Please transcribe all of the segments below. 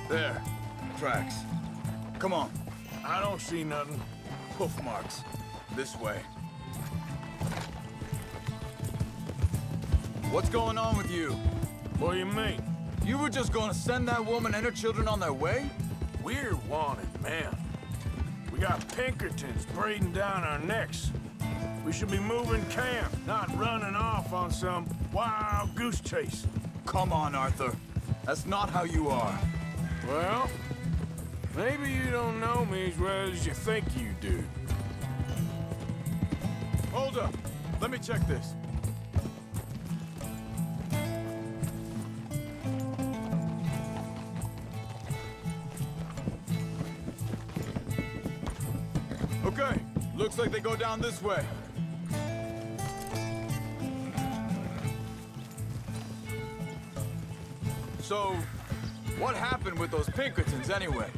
There. Tracks. Come on. I don't see nothing. Hoof marks. This way. What's going on with you? What do you mean? You were just gonna send that woman and her children on their way? We're wanted, man. We got Pinkertons breathing down our necks. We should be moving camp, not running off on some wild goose chase. Come on, Arthur. That's not how you are. Well, maybe you don't know me as well as you think you do. Hold up. Let me check this. Okay. Looks like they go down this way. So, what happened with those Pinkertons anyway?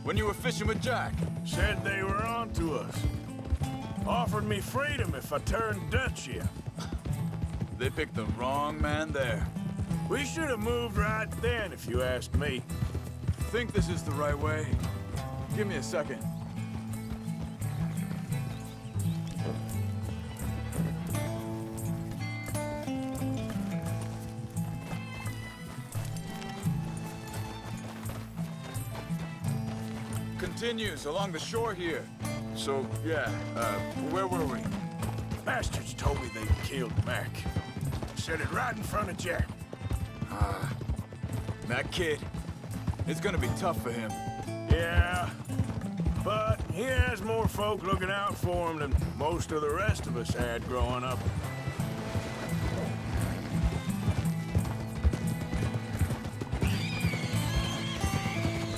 When you were fishing with Jack? Said they were on to us. Offered me freedom if I turned Dutch yet. They picked the wrong man there. We should have moved right then, if you ask me. Think this is the right way? Give me a second. Continues along the shore here. So, yeah, where were we? Bastards told me they killed Mac. Said it right in front of Jack. That kid. It's gonna be tough for him. Yeah, but he has more folk looking out for him than most of the rest of us had growing up.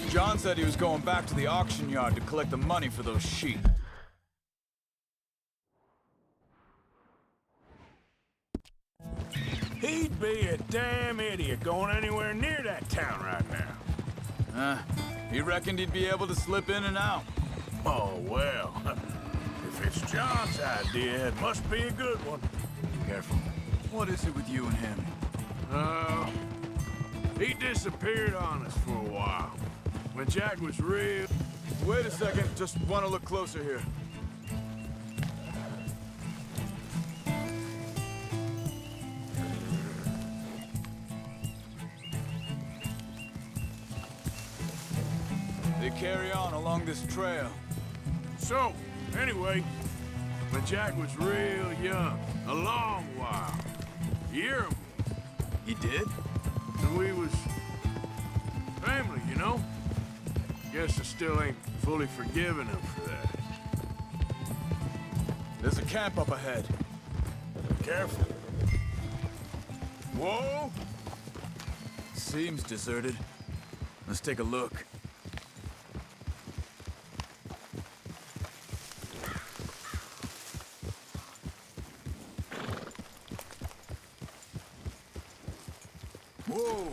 John said he was going back to the auction yard to collect the money for those sheep. He'd be a damn idiot going anywhere near that town right now. He reckoned he'd be able to slip in and out. Oh, well. If it's John's idea, it must be a good one. Careful. What is it with you and him? He disappeared on us for a while. When Jack was real... Wait a second, just want to look closer here. They carry on along this trail. So, anyway, when Jack was real young, a long while, a year ago, He did? and we was family, you know? Guess I still ain't fully forgiven him for that. There's a camp up ahead. Careful. Whoa! Seems deserted. Let's take a look. Whoa!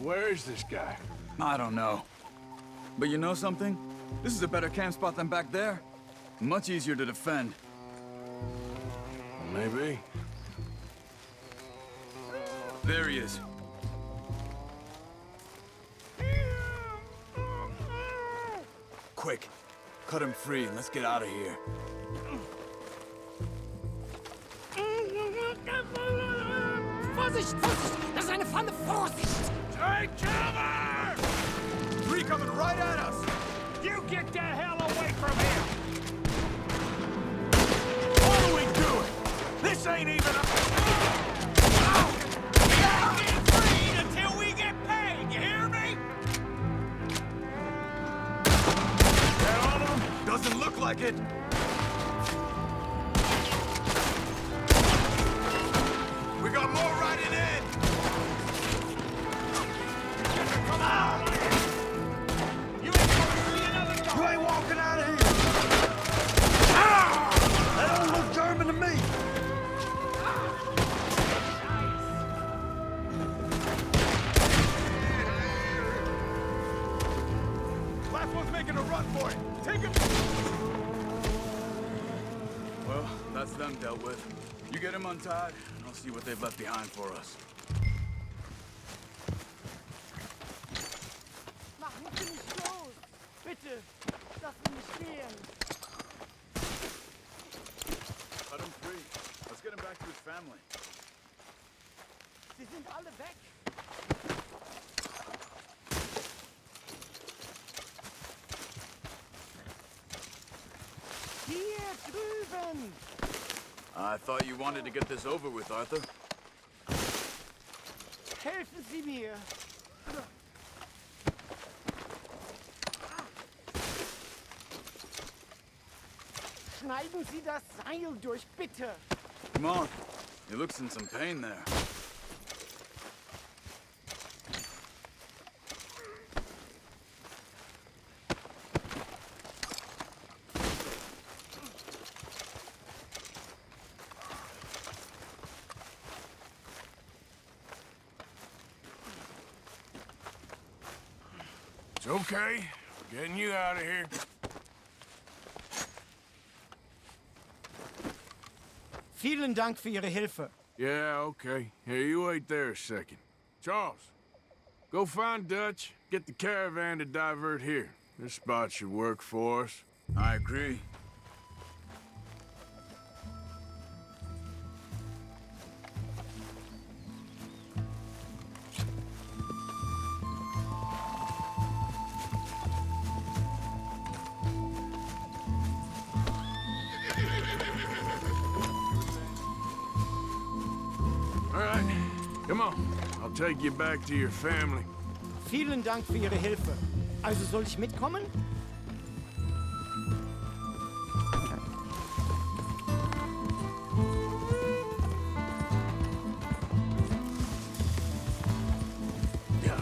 Where is this guy? I don't know. But you know something? This is a better camp spot than back there. Much easier to defend. Maybe. There he is. Quick, cut him free and let's get out of here. Vorsicht, Vorsicht! Das ist eine Pfanne! Vorsicht! Take cover! Three coming right at us! You get the hell away from him! What are we doing? This ain't even a... Can't get free until we get paid, you hear me? That all of them? Doesn't look like it. We got more riding in! Come on! You ain't gonna see another dog! You ain't walking out of here! That don't look German to me! Last one's making a run for it. Take him! Well, that's them dealt with. You get him untied, and I'll see what they've left behind for us. Machen Sie mich los! Bitte, lass mich stehen! Let him free. Let's get him back to his family. Sie sind alle weg! Hier drüben! I thought you wanted to get this over with, Arthur. Helfen Sie mir! Schneiden Sie das Seil durch, bitte! Come on. He looks in some pain there. It's okay. We're getting you out of here. Vielen Dank für Ihre Hilfe. Yeah, okay. Here, you wait there a second. Charles, go find Dutch. Get the caravan to divert here. This spot should work for us. I agree. All right, come on. I'll take you back to your family. Vielen Dank für Ihre Hilfe. Also soll ich mitkommen? Yeah.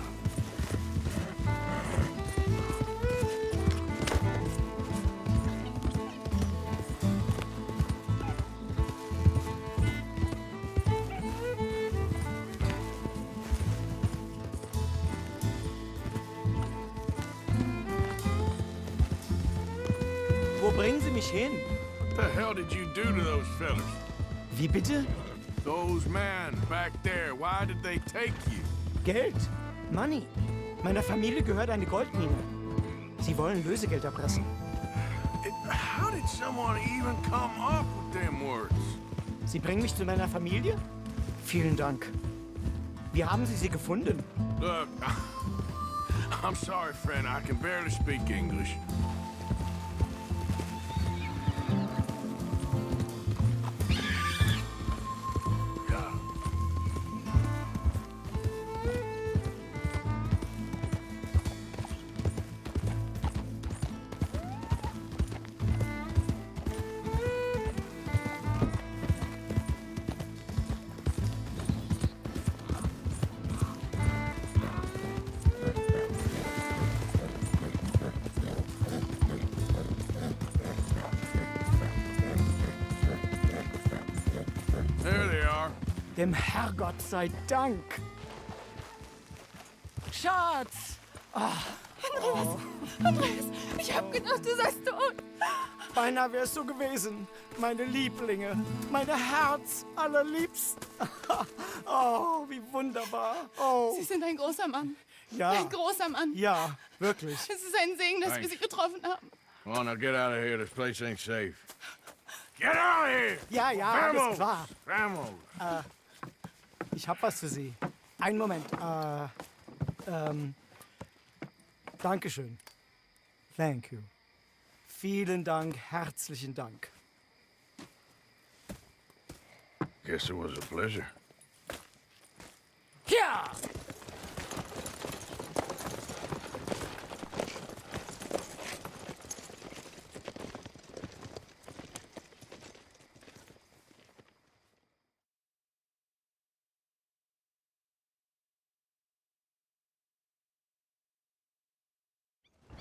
Wo bringen Sie mich hin? What the hell did you do to those fellas? Wie bitte? Those men back there, why did they take you? Geld. Money. Meiner Familie gehört eine Goldmine. Sie wollen Lösegeld erpressen. How did someone even come up with them words? Sie bringen mich zu meiner Familie? Vielen Dank. Wie haben Sie sie gefunden? Look, I'm sorry, friend. I can barely speak English. There they are. Dem Herrgott sei Dank. Schatz! Andreas, ich hab gedacht, du seist tot. Beinahe wär's so gewesen. Meine Lieblinge. Meine Herz allerliebsten. Oh, wie wunderbar. Oh, Sie sind ein großer Mann. ja. Ein großer Mann. Ja, wirklich. Es ist ein Segen, dass wir Sie getroffen haben. Come on, now get out of here. This place ain't safe. Get out of here! Ja, ja, alles Vamos! klar. Vamos! Ich hab was für Sie. Einen Moment. Dankeschön. Thank you. Vielen Dank, herzlichen Dank. Guess it was a pleasure. Ja!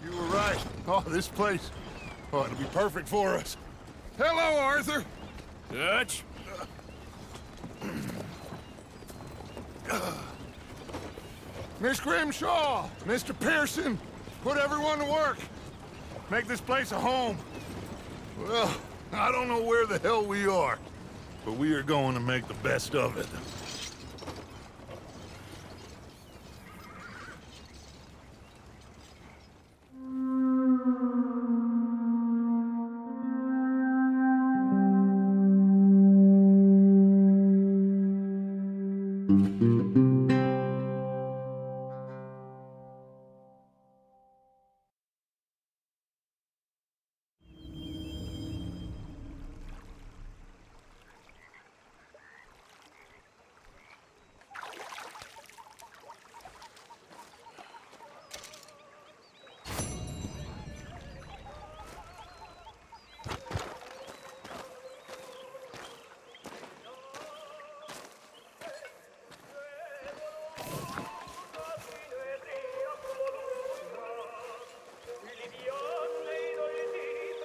You were right. Oh, this place. Oh, it'll be perfect for us. Hello, Arthur. Dutch? Miss Grimshaw, Mr. Pearson, put everyone to work. Make this place a home. Well, I don't know where the hell we are. but we are going to make the best of it.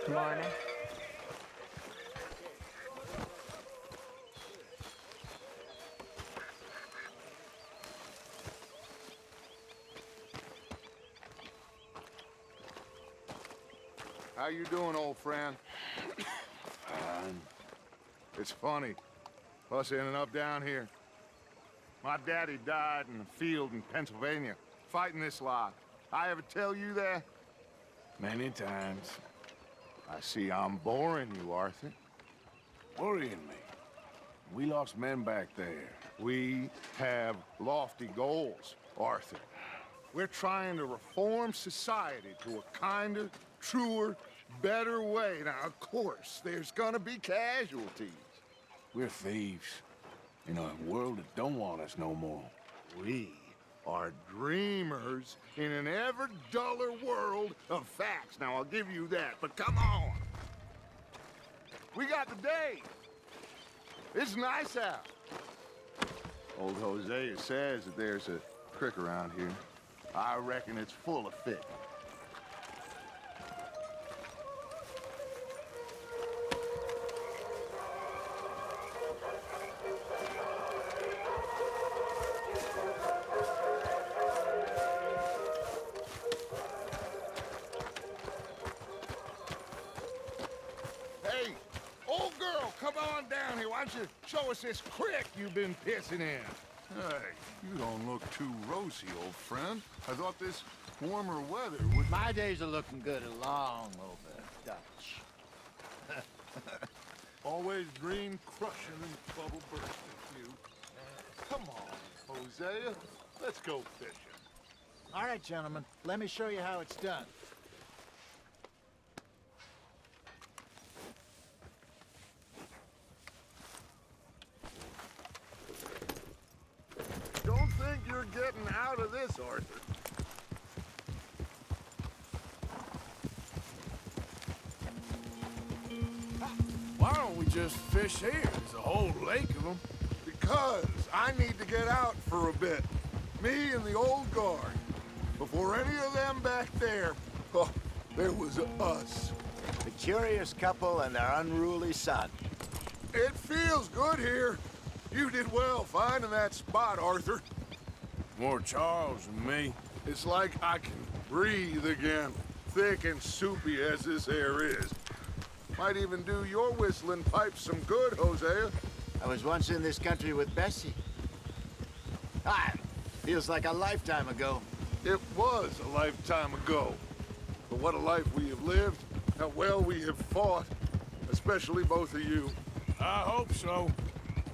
Morning. How you doing, old friend? It's funny, us ending up down here. My daddy died in a field in Pennsylvania, fighting this lot. I ever tell you that? Many times. I see I'm boring you, Arthur. Worrying me. We lost men back there. We have lofty goals, Arthur. We're trying to reform society to a kinder, truer, better way. Now, of course, there's gonna be casualties. We're thieves. In a world that don't want us no more. We are dreamers in an ever duller world of facts. Now, I'll give you that, but come on. We got the day. It's nice out. Old Hosea says that there's a creek around here. I reckon it's full of fish. Hey, old girl, come on down here. Why don't you show us this creek you've been pissing in? Hey, you don't look too rosy, old friend. I thought this warmer weather would... My days are looking good along over Dutch. Always green crushing and bubble bursting, you. Come on, Hosea. Let's go fishing. All right, gentlemen, let me show you how it's done. Don't think you're getting out of this, Arthur. Why don't we just fish here? There's a whole lake of them. Because I need to get out for a bit. Me and the old guard. Before any of them back there, oh, there was us. The curious couple and their unruly son. It feels good here. You did well finding that spot, Arthur. More Charles than me. It's like I can breathe again, thick and soupy as this air is. Might even do your whistling pipes some good, Hosea. I was once in this country with Bessie. Ah, feels like a lifetime ago. It was a lifetime ago. But what a life we have lived, how well we have fought, especially both of you. I hope so.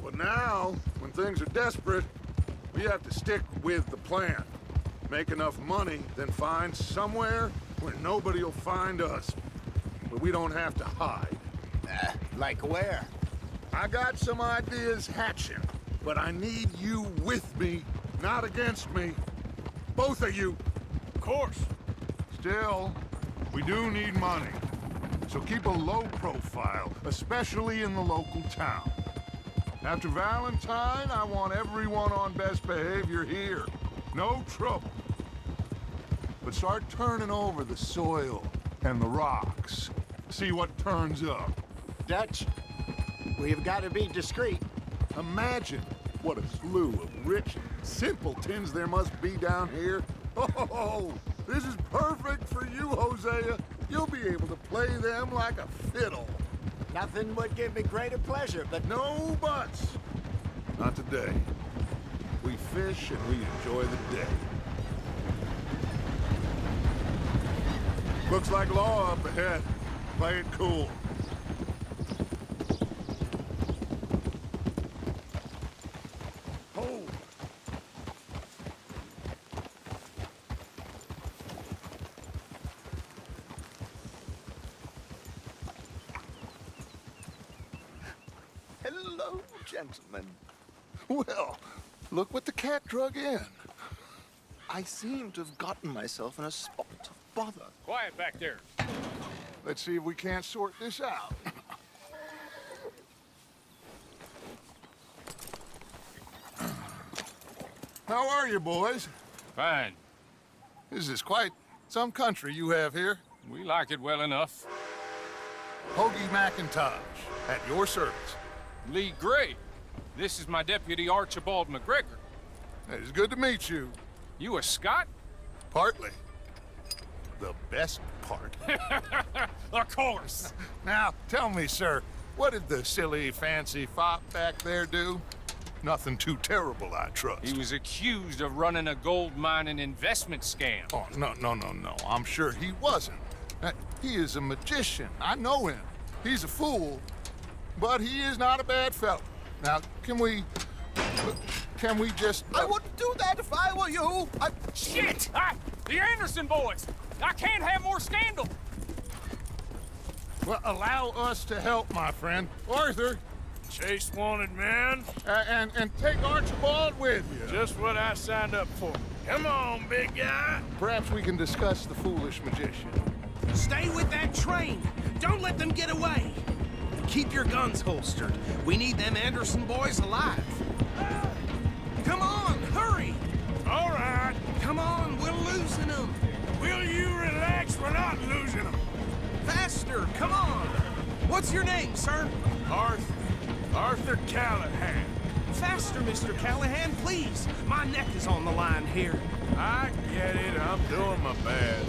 But now, when things are desperate, we have to stick with the plan. Make enough money, then find somewhere where nobody will find us. Where we don't have to hide. Like where? I got some ideas hatching, but I need you with me, not against me. Both of you. Of course. Still, we do need money. So keep a low profile, especially in the local town. After Valentine, I want everyone on best behavior here. No trouble. But start turning over the soil and the rocks. See what turns up. Dutch, we've got to be discreet. Imagine what a slew of rich simpletons there must be down here. Oh, this is perfect for you, Hosea. You'll be able to play them like a fiddle. Nothing would give me greater pleasure, but No buts. Not today. We fish and we enjoy the day. Looks like law up ahead. Play it cool. Hold. Hello, gentlemen. Well, look what the cat drug in. I seem to have gotten myself in a spot of bother. Quiet back there. Let's see if we can't sort this out. How are you, boys? Fine. This is quite some country you have here. We like it well enough. Hoagie McIntosh, at your service. Lee Gray. This is my deputy Archibald McGregor. It's good to meet you. You a Scot? Partly. The best part. Of course. Now, tell me, sir, what did the silly, fancy fop back there do? Nothing too terrible, I trust. He was accused of running a gold mining investment scam. Oh, no. I'm sure he wasn't. He is a magician. I know him. He's a fool, but he is not a bad fellow. Now, can we just... I wouldn't do that if I were you. Shit! The Anderson boys! I can't have more scandal! Well, allow us to help, my friend. Arthur, Chase wanted man. and take Archibald with you. Just what I signed up for. Come on, big guy. Perhaps we can discuss the foolish magician. Stay with that train. Don't let them get away. Keep your guns holstered. We need them Anderson boys alive. Come on, hurry. All right. Come on, we're losing them. Will you relax? We're not losing them. Faster, come on. What's your name, sir? Arthur Callahan. Faster, Mr. Callahan, please. My neck is on the line here. I get it. I'm doing my best.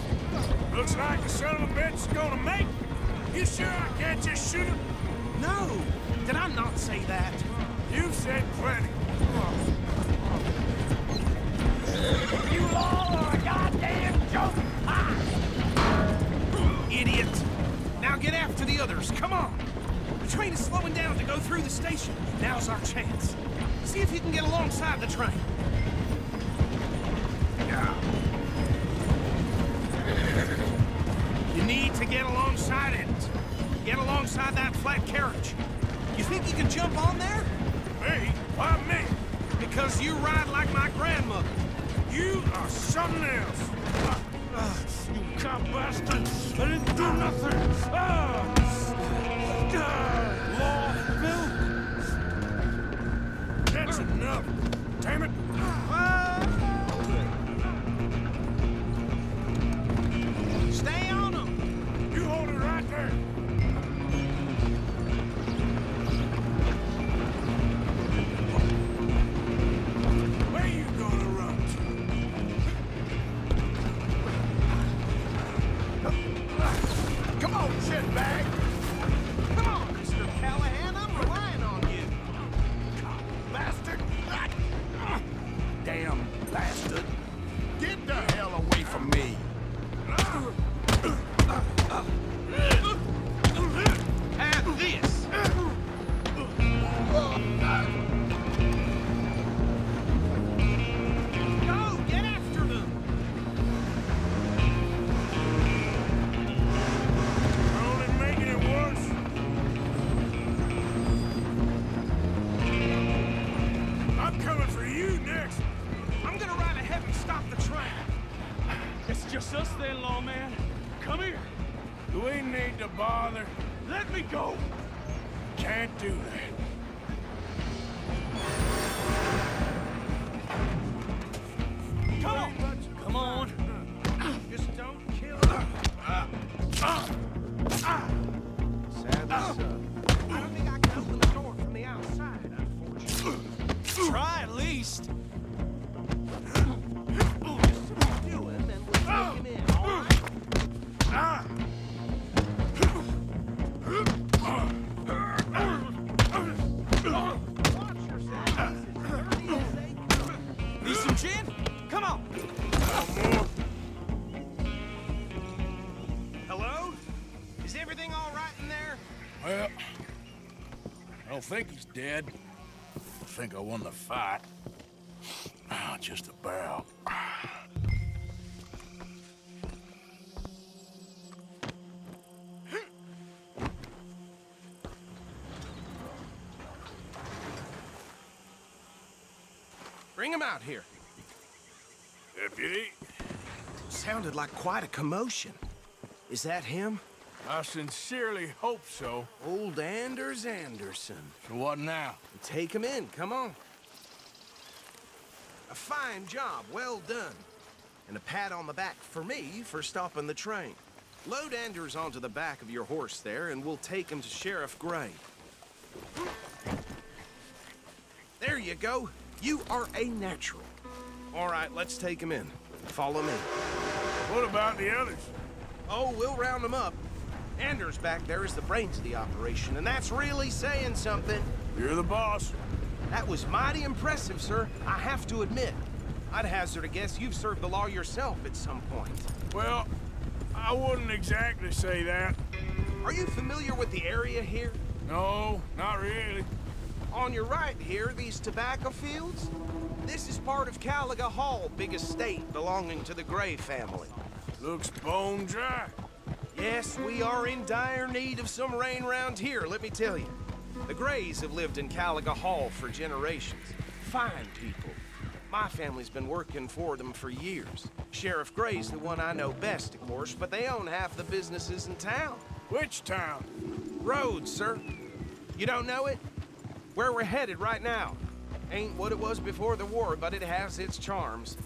Looks like the son of a bitch is gonna make it. You sure I can't just shoot him? No, did I not say that? You've said plenty. You all are a goddamn joke! Idiot. Now get after the others, come on. The train is slowing down to go through the station. Now's our chance. See if you can get alongside the train. You need to get alongside it. Get alongside that flat carriage. You think you can jump on there? Me? Why me? Because you ride like my grandmother. You are something else. You cop bastard! I didn't do nothing! Law, Bill? That's enough. Damn it! Stay on them! You hold it right there. Where you gonna run to? Come on, shitbag! Come on, Mr. Callahan, I'm relying on you. Bastard! Damn bastard. Get the hell away from me. Have this. Go, get after them. We're only making it worse. I'm coming for you next. I'm gonna ride ahead and stop the train. It's just us then, lawman. Come here. Do we need to bother? Let me go. Can't do that. Come on. Just don't kill him. Sadly, so. I don't think I can open the door from the outside, unfortunately. Try at least. Do him and we'll take him in, all right? everything all right in there? Well, I don't think he's dead. I think I won the fight. Just about. Bring him out here. Deputy, Sounded like quite a commotion. Is that him? I sincerely hope so. Old Anders Anderson. So what now? Take him in, come on. A fine job, well done. And a pat on the back for me for stopping the train. Load Anders onto the back of your horse there, and we'll take him to Sheriff Gray. There you go. You are a natural. All right, let's take him in. Follow me. What about the others? Oh, we'll round them up. Anders back there is the brains of the operation, and that's really saying something. You're the boss. That was mighty impressive, sir. I have to admit. I'd hazard a guess you've served the law yourself at some point. Well, I wouldn't exactly say that. Are you familiar with the area here? No, not really. On your right here, these tobacco fields? This is part of Caliga Hall, big estate belonging to the Gray family. Looks bone dry. Yes, we are in dire need of some rain round here, let me tell you. The Grays have lived in Caliga Hall for generations. Fine people. My family's been working for them for years. Sheriff Gray's the one I know best, of course, but they own half the businesses in town. Which town? Rhodes, sir. You don't know it? Where we're headed right now. Ain't what it was before the war, but it has its charms.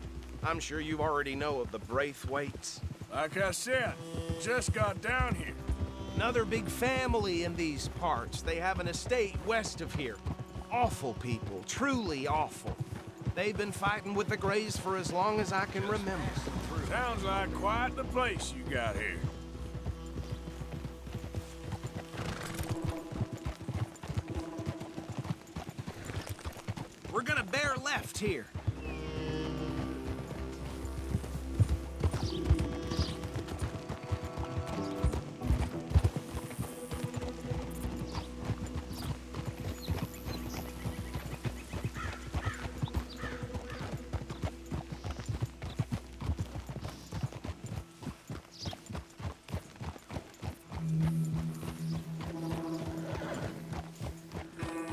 I'm sure you already know of the Braithwaites. Like I said, just got down here. Another big family in these parts. They have an estate west of here. Awful people, truly awful. They've been fighting with the Grays for as long as I can remember. Sounds like quite the place you got here. We're gonna bear left here.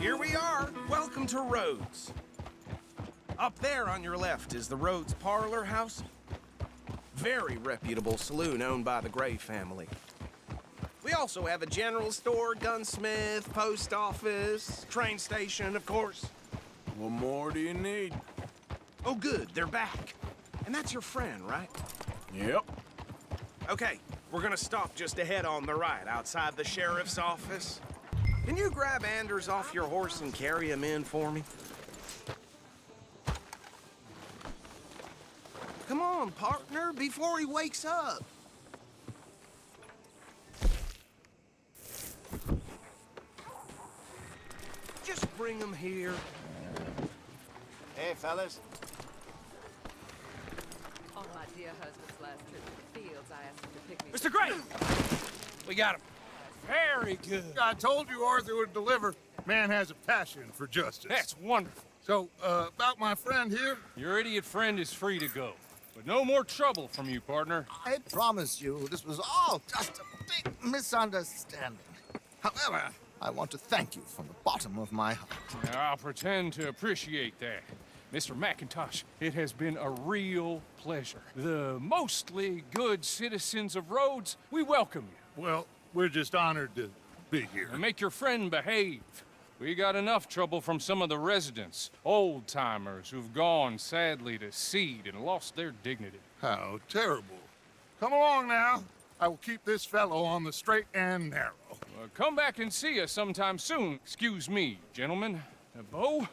Here we are. Welcome to Rhodes. Up there on your left is the Rhodes Parlor House. Very reputable saloon owned by the Gray family. We also have a general store, gunsmith, post office, train station, of course. What more do you need? Oh, good, they're back. And that's your friend, right? Yep. Okay, we're gonna stop just ahead on the right, outside the sheriff's office. Can you grab Anders off your horse and carry him in for me? Come on, partner, before he wakes up. Just bring him here. Hey, fellas. On my dear husband's last trip to the fields, I asked him to pick me... Mr. Gray! We got him. Very good. I told you Arthur would deliver. Man has a passion for justice. That's wonderful. So, about my friend here? Your idiot friend is free to go. But no more trouble from you, partner. I promise you, this was all just a big misunderstanding. However, I want to thank you from the bottom of my heart. Now, I'll pretend to appreciate that. Mr. McIntosh, it has been a real pleasure. The mostly good citizens of Rhodes, we welcome you. Well, we're just honored to be here. And make your friend behave. We got enough trouble from some of the residents, old-timers who've gone, sadly, to seed and lost their dignity. How terrible. Come along now. I will keep this fellow on the straight and narrow. Come back and see us sometime soon. Excuse me, gentlemen. Bo,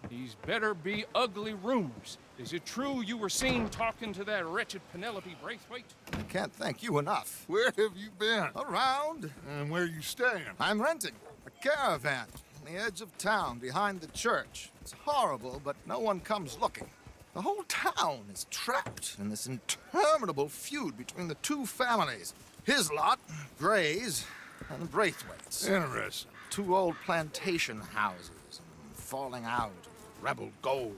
these better be ugly rumors. Is it true you were seen talking to that wretched Penelope Braithwaite? I can't thank you enough. Where have you been? Around. And where you staying? I'm renting a caravan on the edge of town behind the church. It's horrible, but no one comes looking. The whole town is trapped in this interminable feud between the two families. His lot, Gray's, and Braithwaite's. Interesting. 2 old plantation houses, and falling out, rebel gold,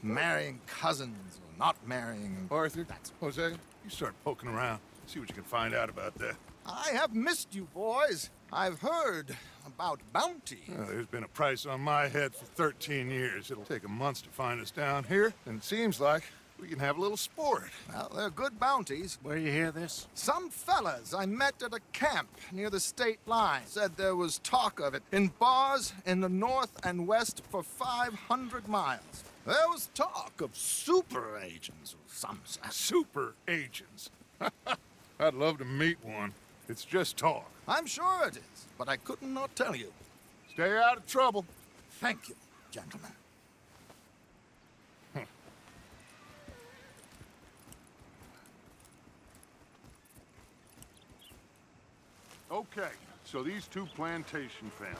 and marrying cousins, or not marrying. Arthur, Jose, you start poking around. See what you can find out about that. I have missed you, boys. I've heard about bounty. There's been a price on my head for 13 years. It'll take a month to find us down here, and it seems like we can have a little sport. Well, they're good bounties. Where you hear this? Some fellas I met at a camp near the state line said there was talk of it in bars in the north and west for 500 miles. There was talk of super agents of some sort. Super agents. I'd love to meet one. It's just talk. I'm sure it is, but I couldn't not tell you. Stay out of trouble. Thank you, gentlemen. Okay, so these 2 plantation families.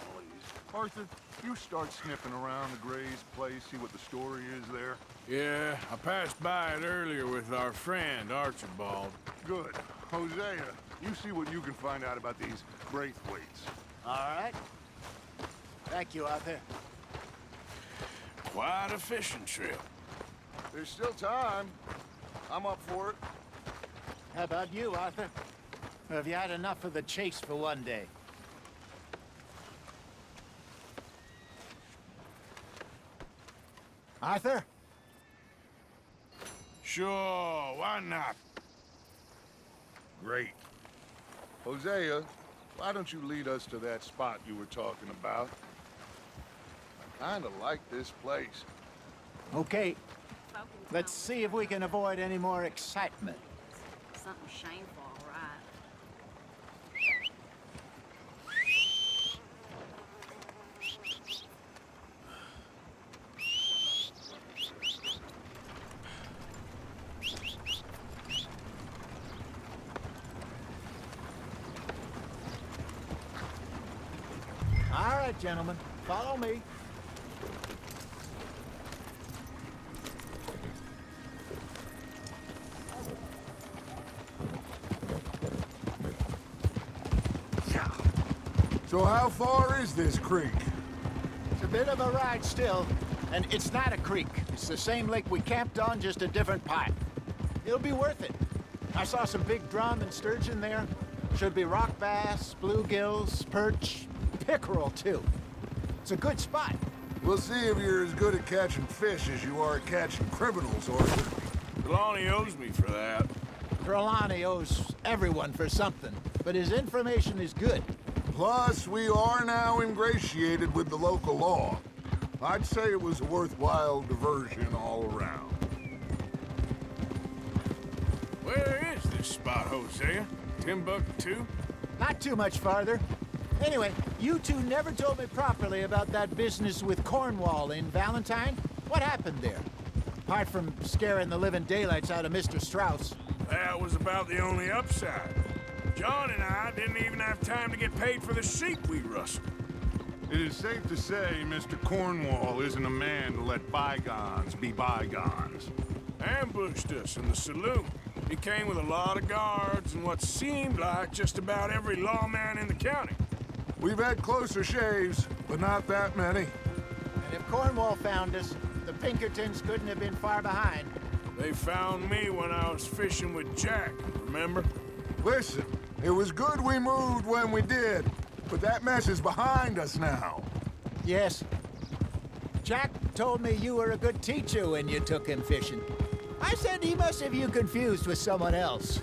Arthur, you start sniffing around the Gray's place, see what the story is there. Yeah, I passed by it earlier with our friend, Archibald. Good. Hosea, you see what you can find out about these Braithwaites. All right. Thank you, Arthur. Quite a fishing trip. There's still time. I'm up for it. How about you, Arthur? Or have you had enough of the chase for one day? Arthur? Sure, why not? Great. Hosea, why don't you lead us to that spot you were talking about? I kinda like this place. Okay. Let's see if we can avoid any more excitement. Something shameful, all right. All right, gentlemen, follow me. So how far is this creek? It's a bit of a ride still, and it's not a creek. It's the same lake we camped on, just a different part. It'll be worth it. I saw some big drum and sturgeon there. Should be rock bass, bluegills, perch, pickerel too. It's a good spot. We'll see if you're as good at catching fish as you are at catching criminals, Arthur. Trelawney owes me for that. Trelawney owes everyone for something, but his information is good. Plus, we are now ingratiated with the local law. I'd say it was a worthwhile diversion all around. Where is this spot, Hosea? Timbuktu? Not too much farther. Anyway, you 2 never told me properly about that business with Cornwall in Valentine. What happened there? Apart from scaring the living daylights out of Mr. Strauss. That was about the only upside. John and I didn't even have time to get paid for the sheep we rustled. It is safe to say Mr. Cornwall isn't a man to let bygones be bygones. Ambushed us in the saloon. He came with a lot of guards and what seemed like just about every lawman in the county. We've had closer shaves, but not that many. And if Cornwall found us, the Pinkertons couldn't have been far behind. They found me when I was fishing with Jack, remember? Listen, it was good we moved when we did, but that mess is behind us now. Yes. Jack told me you were a good teacher when you took him fishing. I said he must have you confused with someone else.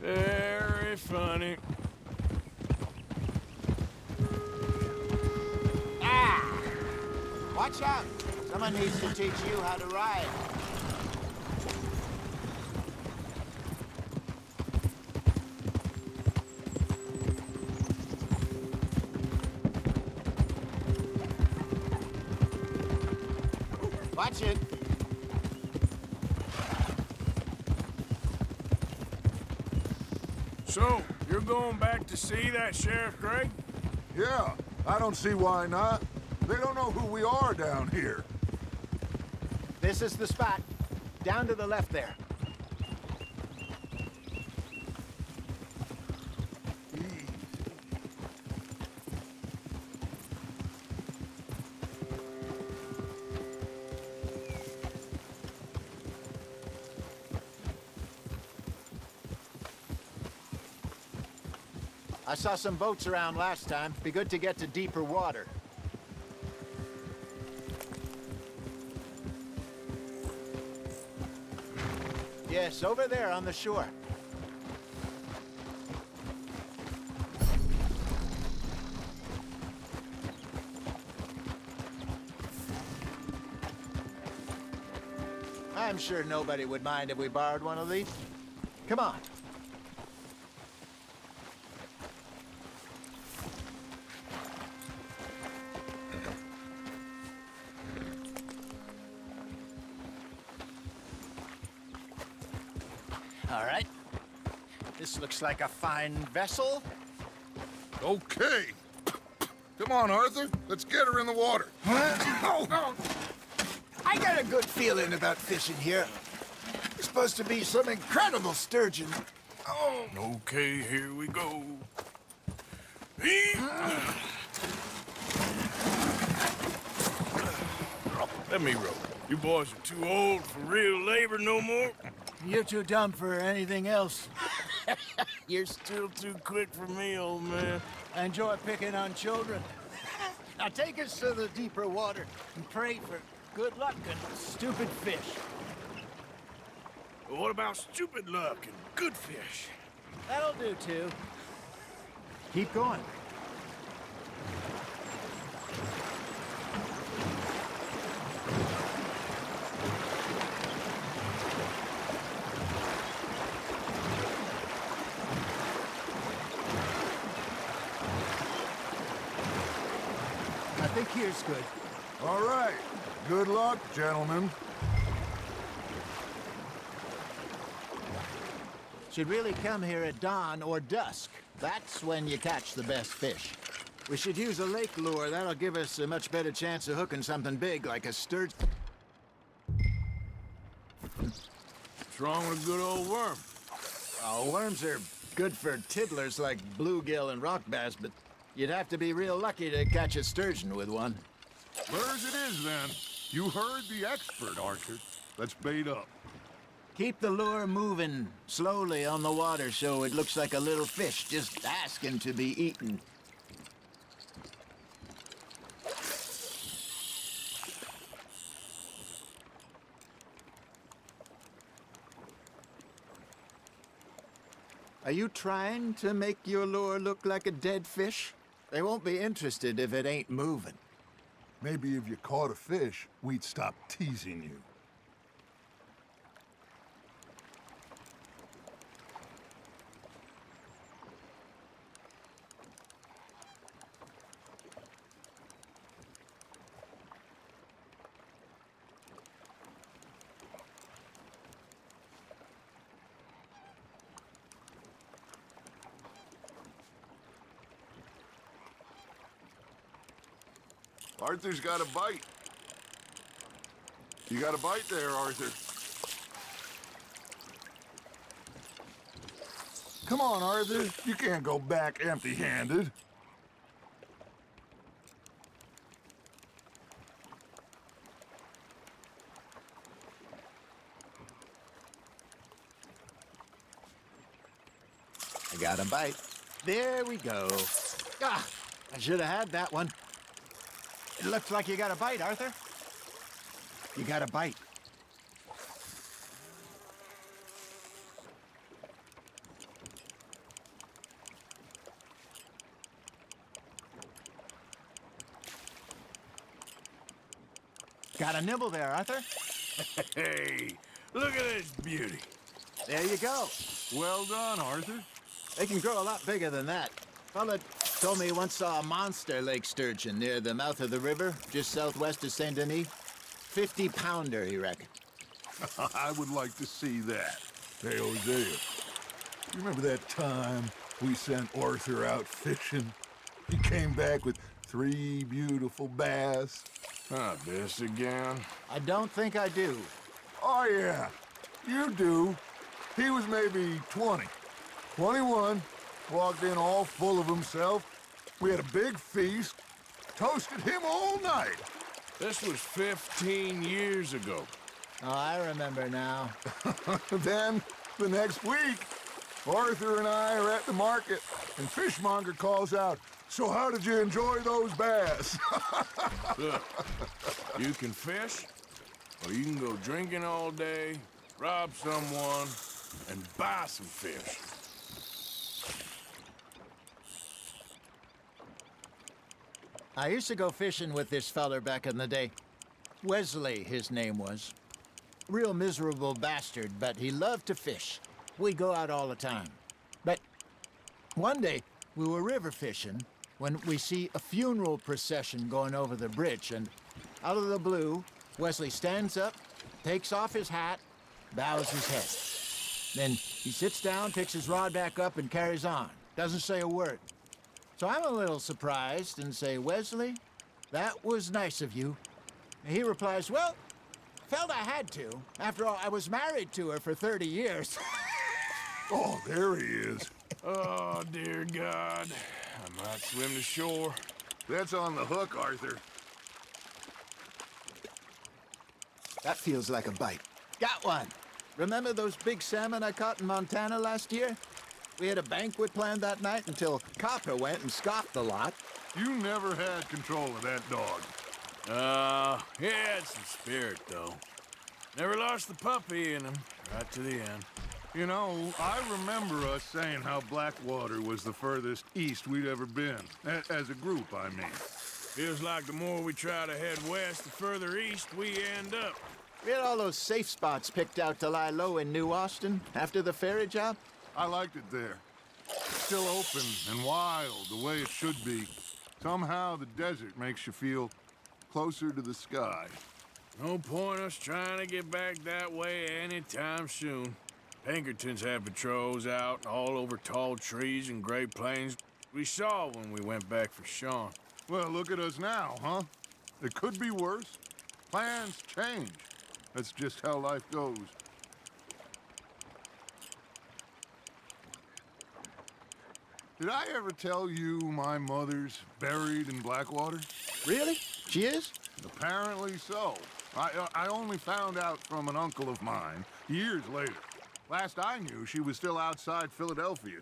Very funny. Ah! Watch out! Someone needs to teach you how to ride. Watch it. So, you're going back to see that Sheriff Gray? Yeah, I don't see why not. They don't know who we are down here. This is the spot. Down to the left there. I saw some boats around last time. Be good to get to deeper water. Yes, over there on the shore. I'm sure nobody would mind if we borrowed one of these. Come on. All right. This looks like a fine vessel. Okay. Come on, Arthur. Let's get her in the water. Oh. I got a good feeling about fishing here. There's supposed to be some incredible sturgeon. Oh. Okay, here we go. Let me row. You boys are too old for real labor no more. You're too dumb for anything else. You're still too quick for me, old man. I enjoy picking on children. Now take us to the deeper water and pray for good luck and stupid fish. Well, what about stupid luck and good fish? That'll do, too. Keep going. I think here's good. All right. Good luck, gentlemen. Should really come here at dawn or dusk. That's when you catch the best fish. We should use a lake lure. That'll give us a much better chance of hooking something big like a sturgeon. What's wrong with a good old worm? Oh, worms are good for tiddlers like bluegill and rock bass, but you'd have to be real lucky to catch a sturgeon with one. Where's it is, then? You heard the expert, Archer. Let's bait up. Keep the lure moving slowly on the water so it looks like a little fish just asking to be eaten. Are you trying to make your lure look like a dead fish? They won't be interested if it ain't moving. Maybe if you caught a fish, we'd stop teasing you. Arthur's got a bite. You got a bite there, Arthur. Come on, Arthur. You can't go back empty-handed. I got a bite. There we go. Ah, I should have had that one. It looks like you got a bite, Arthur. You got a bite. Got a nibble there, Arthur. Hey, look at this beauty. There you go. Well done, Arthur. They can grow a lot bigger than that. Fella told me he once saw a monster lake sturgeon near the mouth of the river, just southwest of Saint Denis. 50-pounder, he reckoned. I would like to see that. Hey, Hosea, you remember that time we sent Arthur out fishing? He came back with 3 beautiful bass. Not this again. I don't think I do. Oh, yeah, you do. He was maybe 20, 21, walked in all full of himself. We had a big feast, toasted him all night. This was 15 years ago. Oh, I remember now. Then, the next week, Arthur and I are at the market, and Fishmonger calls out, "So how did you enjoy those bass?" Look, you can fish, or you can go drinking all day, rob someone, and buy some fish. I used to go fishing with this feller back in the day. Wesley, his name was. Real miserable bastard, but he loved to fish. We go out all the time. But one day, we were river fishing when we see a funeral procession going over the bridge, and out of the blue, Wesley stands up, takes off his hat, bows his head. Then he sits down, picks his rod back up, and carries on. Doesn't say a word. So I'm a little surprised and say, "Wesley, that was nice of you." And he replies, "Well, felt I had to. After all, I was married to her for 30 years. Oh, there he is. Oh, dear God. I might swim to shore. That's on the hook, Arthur. That feels like a bite. Got one. Remember those big salmon I caught in Montana last year? We had a banquet planned that night until Copper went and scoffed the lot. You never had control of that dog. He had some spirit, though. Never lost the puppy in him, right to the end. You know, I remember us saying how Blackwater was the furthest east we'd ever been. As a group, I mean. Feels like the more we try to head west, the further east we end up. We had all those safe spots picked out to lie low in New Austin after the ferry job. I liked it there. Still open and wild, the way it should be. Somehow the desert makes you feel closer to the sky. No point us trying to get back that way anytime soon. Pinkertons had patrols out all over tall trees and Great Plains. We saw when we went back for Sean. Well, look at us now, huh? It could be worse. Plans change. That's just how life goes. Did I ever tell you my mother's buried in Blackwater? Really? She is? Apparently so. I only found out from an uncle of mine years later. Last I knew, she was still outside Philadelphia.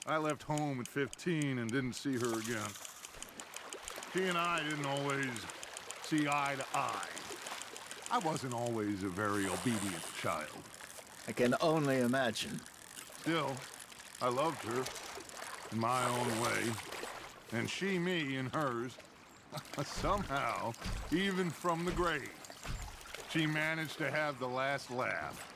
I left home at 15 and didn't see her again. She and I didn't always see eye to eye. I wasn't always a very obedient child. I can only imagine. Still, I loved her in my own way, and she me in hers. Somehow, even from the grave, she managed to have the last laugh.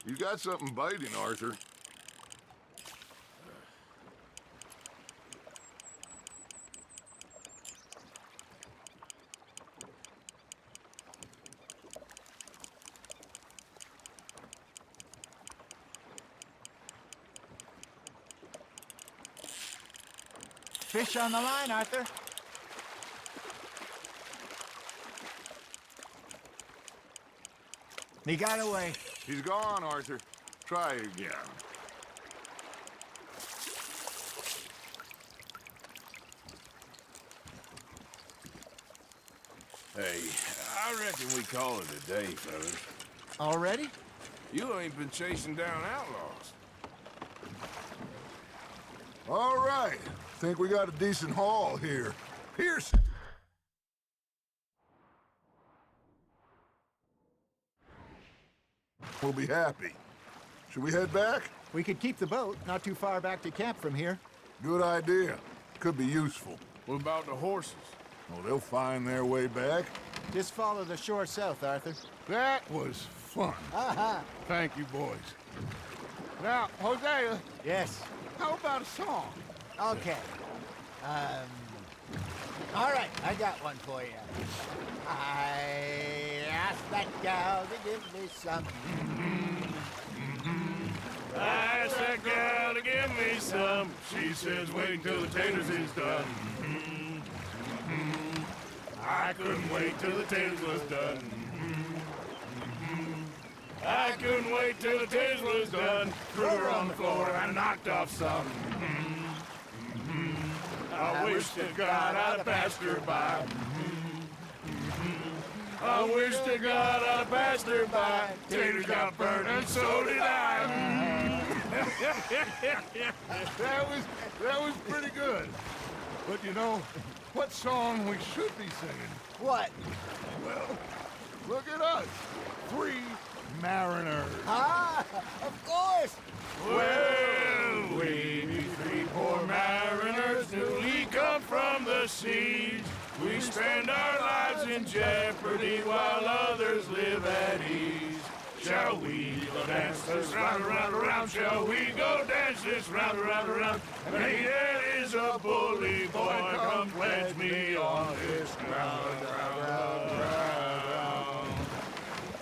You got something biting, Arthur. Fish on the line, Arthur. He got away. He's gone, Arthur. Try again. Hey, I reckon we call it a day, fellas. Already? You ain't been chasing down outlaws. All right. Think we got a decent haul here. Pearson! We'll be happy. Should we head back? We could keep the boat not too far back to camp from here. Good idea. Could be useful. What about the horses? Oh, they'll find their way back. Just follow the shore south, Arthur. That was fun. Aha! Thank you, boys. Now, Hosea, Yes. how about a song? Okay. All right, I got one for you. I asked that gal to give me some. I asked that gal to give me some. She says wait till the taters is done. I couldn't wait till the taters was done. I couldn't wait till the taters was done. Threw her on the floor and knocked off some. I wish to God I'd have passed her by. I wish to God I'd have passed her by. Taters got burned and so did I. That was pretty good. But you know, what song we should be singing? What? Well, look at us. 3 mariners. Ah, of course. Well, we be 3 poor mariners newly come from the seas. We spend our lives in jeopardy while others live at ease. Shall we go dance this round, around, around? Shall we go dance this round, around, around? And he that is a bully boy, come pledge me on this ground, ground.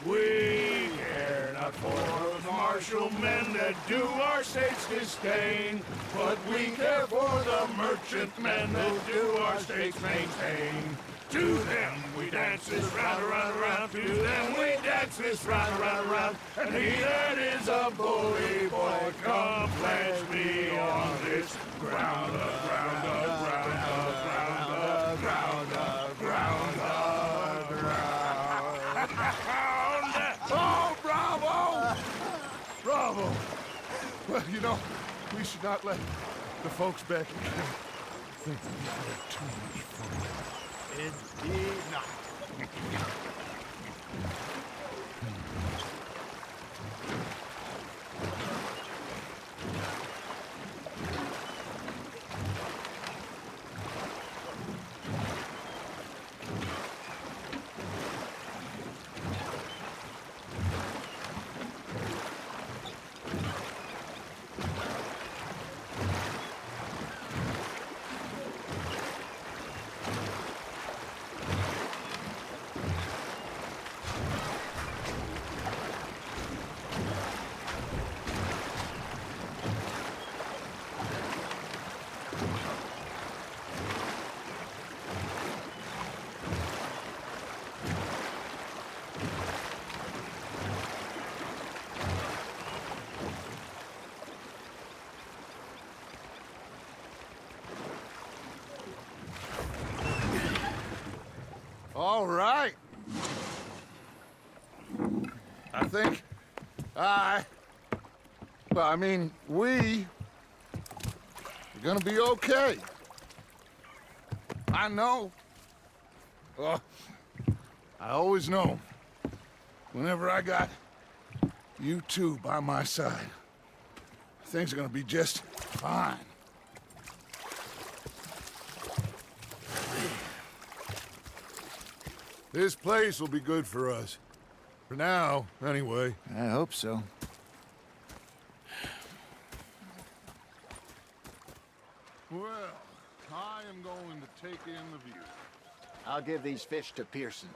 We care not for the martial men that do our states disdain, but we care for the merchant men that do our states maintain. To them we dance this round, around, around. To them we dance this round, around, around. And he that is a bully boy, come pledge me on this ground, ground, ground, ground, ground, ground, ground. Oh, bravo! Bravo! Well, you know, we should not let the folks back in camp think that we had too much fun. Indeed not. All right. I think we are gonna be okay. I know. I always know. Whenever I got you two by my side, things are gonna be just fine. This place will be good for us. For now, anyway. I hope so. Well, I am going to take in the view. I'll give these fish to Pearson.